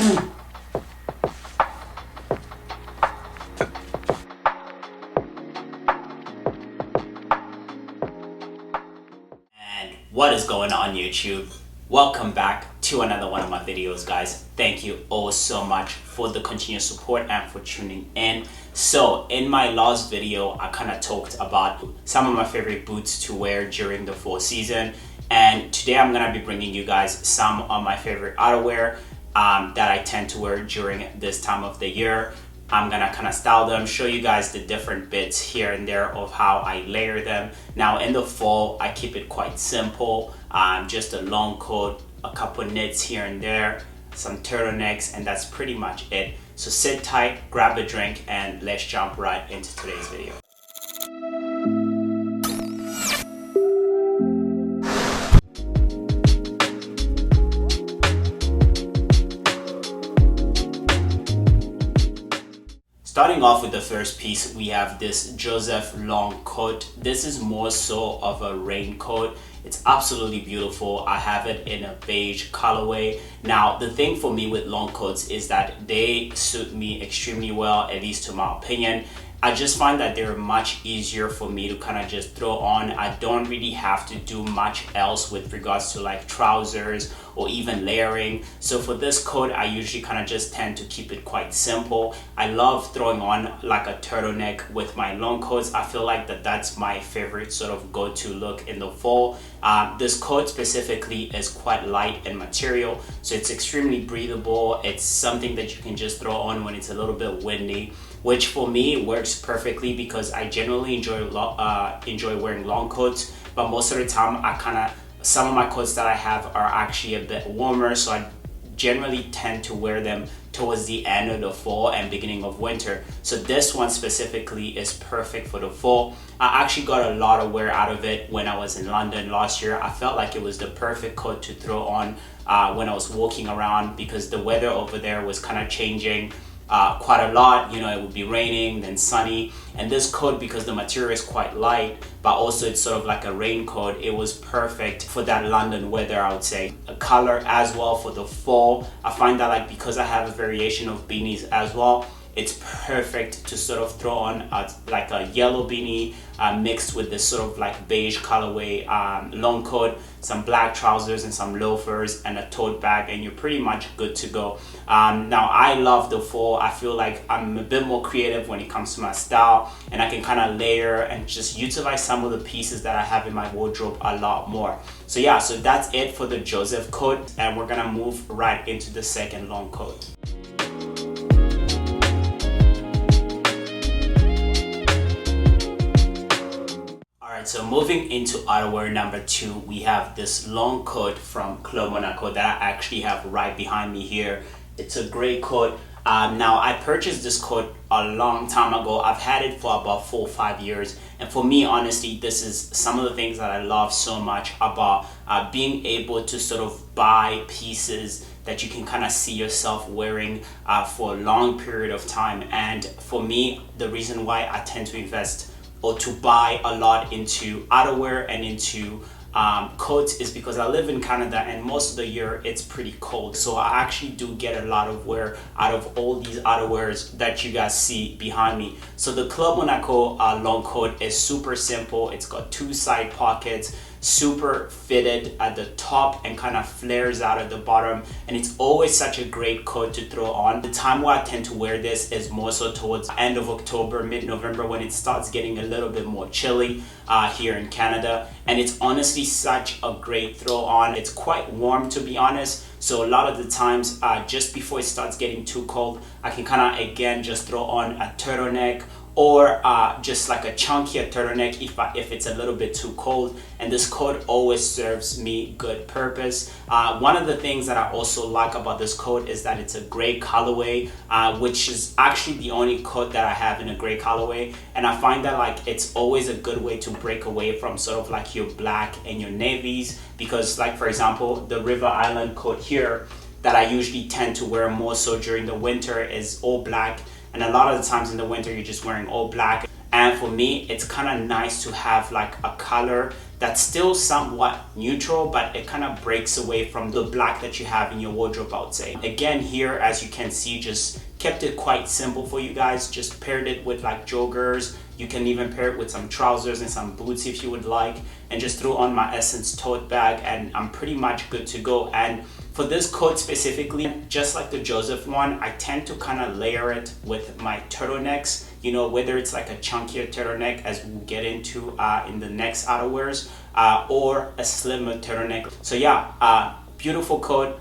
What is going on YouTube? Welcome back to another one of my videos, guys. Thank you all so much for the continued support and for tuning in. So in my last video, I kind of talked about some of my favorite boots to wear during the fall season, and today I'm gonna be bringing you guys some of my favorite outerwear that I tend to wear during this time of the year. I'm gonna kind of style them, show you guys the different bits here and there of how I layer them. Now in the fall, I keep it quite simple. Just a long coat, a couple knits here and there, some turtlenecks, and that's pretty much it. So sit tight, grab a drink, and let's jump right into today's video. Starting off with the first piece, we have this Joseph long coat. This is more so of a raincoat. It's absolutely beautiful. I have it in a beige colorway. Now, the thing for me with long coats is that they suit me extremely well, at least to my opinion. I just find that they're much easier for me to kind of just throw on. I don't really have to do much else with regards to like trousers or even layering. So for this coat, I usually kind of just tend to keep it quite simple. I love throwing on like a turtleneck with my long coats. I feel like that's my favorite sort of go-to look in the fall. This coat specifically is quite light in material, so it's extremely breathable. It's something that you can just throw on when it's a little bit windy, which for me works perfectly because I generally enjoy wearing long coats, but most of the time some of my coats that I have are actually a bit warmer, so I generally tend to wear them towards the end of the fall and beginning of winter. So this one specifically is perfect for the fall. I actually got a lot of wear out of it when I was in London last year. I felt like it was the perfect coat to throw on when I was walking around because the weather over there was kind of changing quite a lot. You know, it would be raining, then sunny, and this coat, because the material is quite light, but also it's sort of like a raincoat, it was perfect for that London weather, I would say. A color as well for the fall, I find that like because I have a variation of beanies as well, it's perfect to sort of throw on like a yellow beanie mixed with this sort of like beige colorway long coat, some black trousers and some loafers and a tote bag, and you're pretty much good to go. Now I love the fall. I feel like I'm a bit more creative when it comes to my style, and I can kind of layer and just utilize some of the pieces that I have in my wardrobe a lot more. So yeah, so that's it for the Joseph coat, and we're gonna move right into the second long coat. So moving into outerwear number 2, we have this long coat from Monaco that I actually have right behind me here. It's a gray coat. Now I purchased this coat a long time ago. I've had it for about 4 or 5 years, and for me, honestly, this is some of the things that I love so much about being able to sort of buy pieces that you can kind of see yourself wearing for a long period of time. And for me, the reason why I tend to invest or to buy a lot into outerwear and into coats is because I live in Canada, and most of the year it's pretty cold. So I actually do get a lot of wear out of all these outerwears that you guys see behind me. So the Monaco long coat is super simple. It's got 2 side pockets, super fitted at the top and kind of flares out at the bottom, and it's always such a great coat to throw on. The time where I tend to wear this is more so towards end of October, mid-November, when it starts getting a little bit more chilly here in Canada, and it's honestly such a great throw on. It's quite warm, to be honest, so a lot of the times just before it starts getting too cold, I can kind of again just throw on a turtleneck or just like a chunkier turtleneck if it's a little bit too cold, and this coat always serves me good purpose. One of the things that I also like about this coat is that it's a gray colorway, which is actually the only coat that I have in a gray colorway, and I find that like it's always a good way to break away from sort of like your black and your navies, because like for example the River Island coat here that I usually tend to wear more so during the winter is all black, and a lot of the times in the winter you're just wearing all black. And for me, it's kind of nice to have like a color that's still somewhat neutral, but it kind of breaks away from the black that you have in your wardrobe, I would say. Again, here, as you can see, just kept it quite simple for you guys. Just paired it with like joggers. You can even pair it with some trousers and some boots if you would like, and just threw on my Essence tote bag, and I'm pretty much good to go. And for this coat specifically, just like the Joseph one, I tend to kind of layer it with my turtlenecks, you know, whether it's like a chunkier turtleneck, as we'll get into in the next outerwears, or a slimmer turtleneck. So yeah, beautiful coat.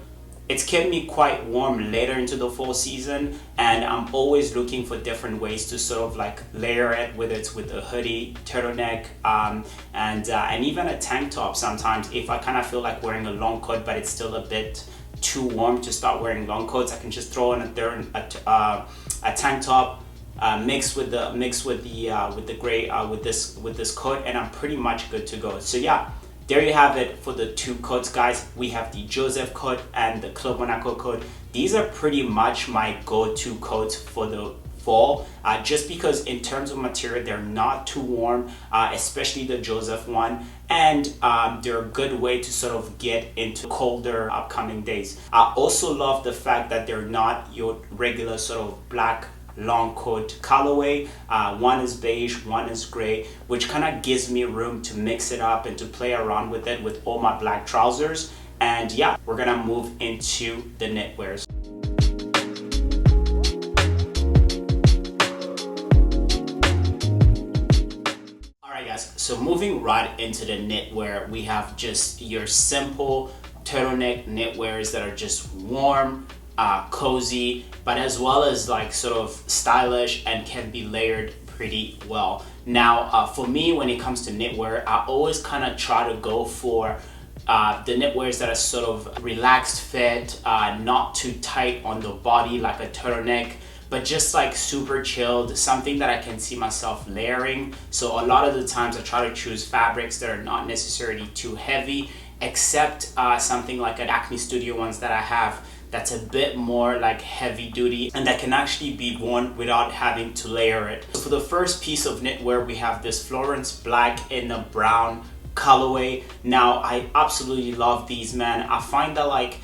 It's kept me quite warm later into the fall season, and I'm always looking for different ways to sort of like layer it, whether it's with a hoodie, turtleneck, and even a tank top sometimes. If I kind of feel like wearing a long coat but it's still a bit too warm to start wearing long coats, I can just throw on a tank top, mix with the gray with this coat, and I'm pretty much good to go. So yeah, there you have it for the two coats, guys. We have the Joseph coat and the Club Monaco coat. These are pretty much my go-to coats for the fall, just because in terms of material, they're not too warm, especially the Joseph one, and they're a good way to sort of get into colder upcoming days. I also love the fact that they're not your regular sort of black long coat Callaway. One is beige, one is gray, which kind of gives me room to mix it up and to play around with it with all my black trousers. And yeah, we're gonna move into the knitwears. Alright guys, so moving right into the knitwear, we have just your simple turtleneck knitwears that are just warm, cozy, but as well as like sort of stylish and can be layered pretty well. Now, for me, when it comes to knitwear, I always kind of try to go for the knitwears that are sort of relaxed fit, not too tight on the body like a turtleneck, but just like super chilled, something that I can see myself layering. So a lot of the times I try to choose fabrics that are not necessarily too heavy, except something like an Acne Studio ones that I have that's a bit more like heavy duty and that can actually be worn without having to layer it. So for the first piece of knitwear, we have this Florence black in a brown colorway. Now, I absolutely love these, man. I find that like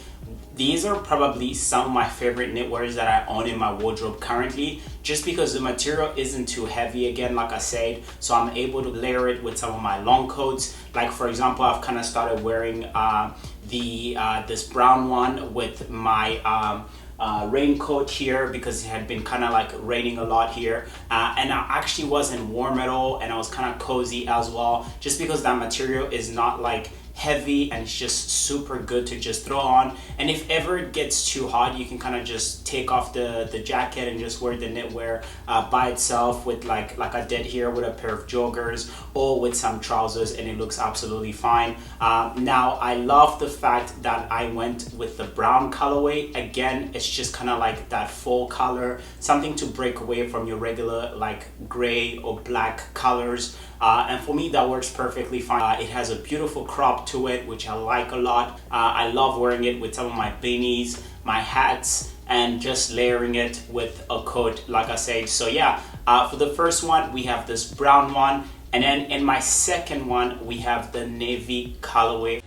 these are probably some of my favorite knitwears that I own in my wardrobe currently, just because the material isn't too heavy, again, like I said, so I'm able to layer it with some of my long coats. Like for example, I've kind of started wearing this brown one with my raincoat here because it had been kind of like raining a lot here, and I actually wasn't warm at all, and I was kind of cozy as well, just because that material is not like heavy, and it's just super good to just throw on. And if ever it gets too hot, you can kind of just take off the jacket and just wear the knitwear by itself with like I did here with a pair of joggers or with some trousers, and it looks absolutely fine. Now, I love the fact that I went with the brown colorway. Again, it's just kind of like that fall color, something to break away from your regular like gray or black colors. And for me, that works perfectly fine. It has a beautiful crop to it, which I like a lot. I love wearing it with some of my beanies, my hats, and just layering it with a coat, like I said. So yeah, for the first one, we have this brown one. And then in my second one, we have the navy colorway.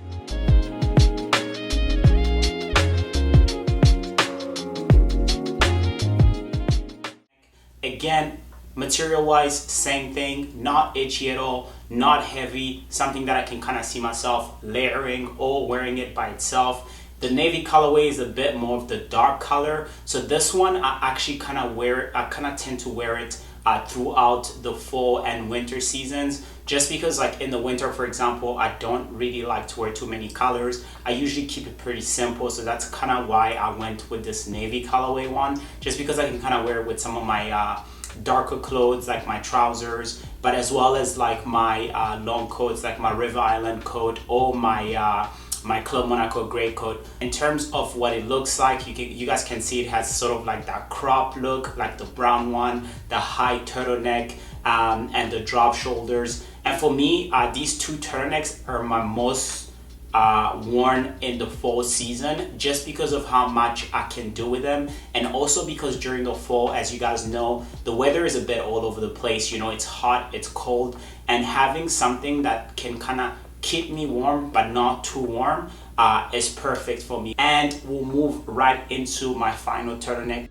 Again, material wise, same thing, not itchy at all, not heavy, something that I can kind of see myself layering or wearing it by itself. The navy colorway is a bit more of the dark color, so this one I actually kind of tend to wear it throughout the fall and winter seasons, just because like in the winter, for example, I don't really like to wear too many colors. I usually keep it pretty simple, so that's kind of why I went with this navy colorway one, just because I can kind of wear it with some of my darker clothes like my trousers, but as well as like my long coats like my River Island coat or my my Club Monaco gray coat. In terms of what it looks like, you guys can see it has sort of like that crop look, like the brown one, the high turtleneck, and the drop shoulders. And for me, these two turtlenecks are my most worn in the fall season, just because of how much I can do with them, and also because during the fall, as you guys know, the weather is a bit all over the place. You know, it's hot, it's cold, and having something that can kind of keep me warm but not too warm is perfect for me. And we'll move right into my final turtleneck.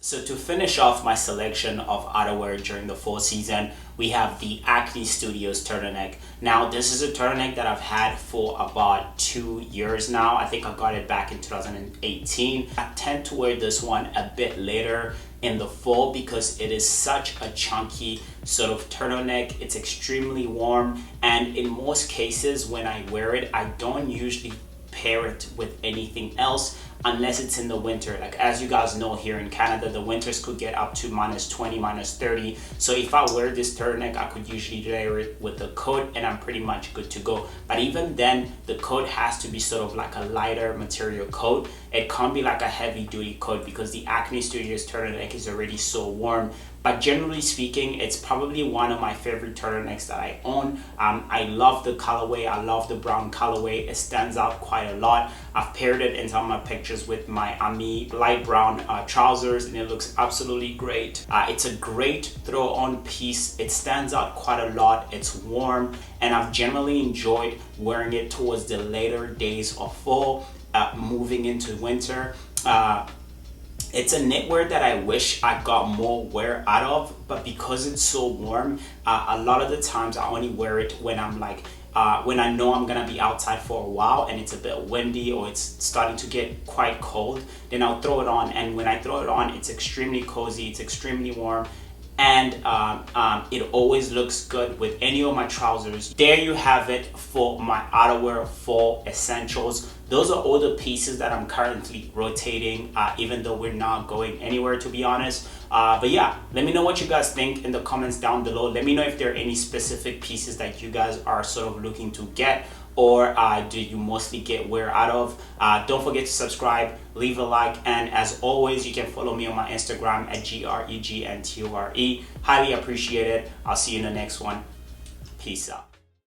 So to finish off my selection of outerwear during the fall season, we have the Acne Studios turtleneck. Now this is a turtleneck that I've had for about 2 years now. I think I got it back in 2018. I tend to wear this one a bit later in the fall because it is such a chunky sort of turtleneck. It's extremely warm, and in most cases when I wear it, I don't usually pair it with anything else unless it's in the winter. Like, as you guys know, here in Canada, the winters could get up to -20, -30. So if I wear this turtleneck, I could usually layer it with a coat and I'm pretty much good to go. But even then, the coat has to be sort of like a lighter material coat. It can't be like a heavy duty coat because the Acne Studios turtleneck is already so warm. But generally speaking, it's probably one of my favorite turtlenecks that I own. I love the colorway. I love the brown colorway. It stands out quite a lot. I've paired it in some of my pictures with my Ami light brown trousers, and it looks absolutely great. It's a great throw-on piece. It stands out quite a lot. It's warm, and I've generally enjoyed wearing it towards the later days of fall, moving into winter. It's a knitwear that I wish I got more wear out of, but because it's so warm, a lot of the times I only wear it when I'm like, when I know I'm gonna be outside for a while and it's a bit windy or it's starting to get quite cold, then I'll throw it on. And when I throw it on, it's extremely cozy, it's extremely warm, and it always looks good with any of my trousers. There you have it for my outerwear fall essentials. Those are all the pieces that I'm currently rotating, even though we're not going anywhere, to be honest. But yeah, let me know what you guys think in the comments down below. Let me know if there are any specific pieces that you guys are sort of looking to get, or do you mostly get wear out of. Don't forget to subscribe, leave a like, and as always, you can follow me on my Instagram at GREGNTURE. Highly appreciate it. I'll see you in the next one. Peace out.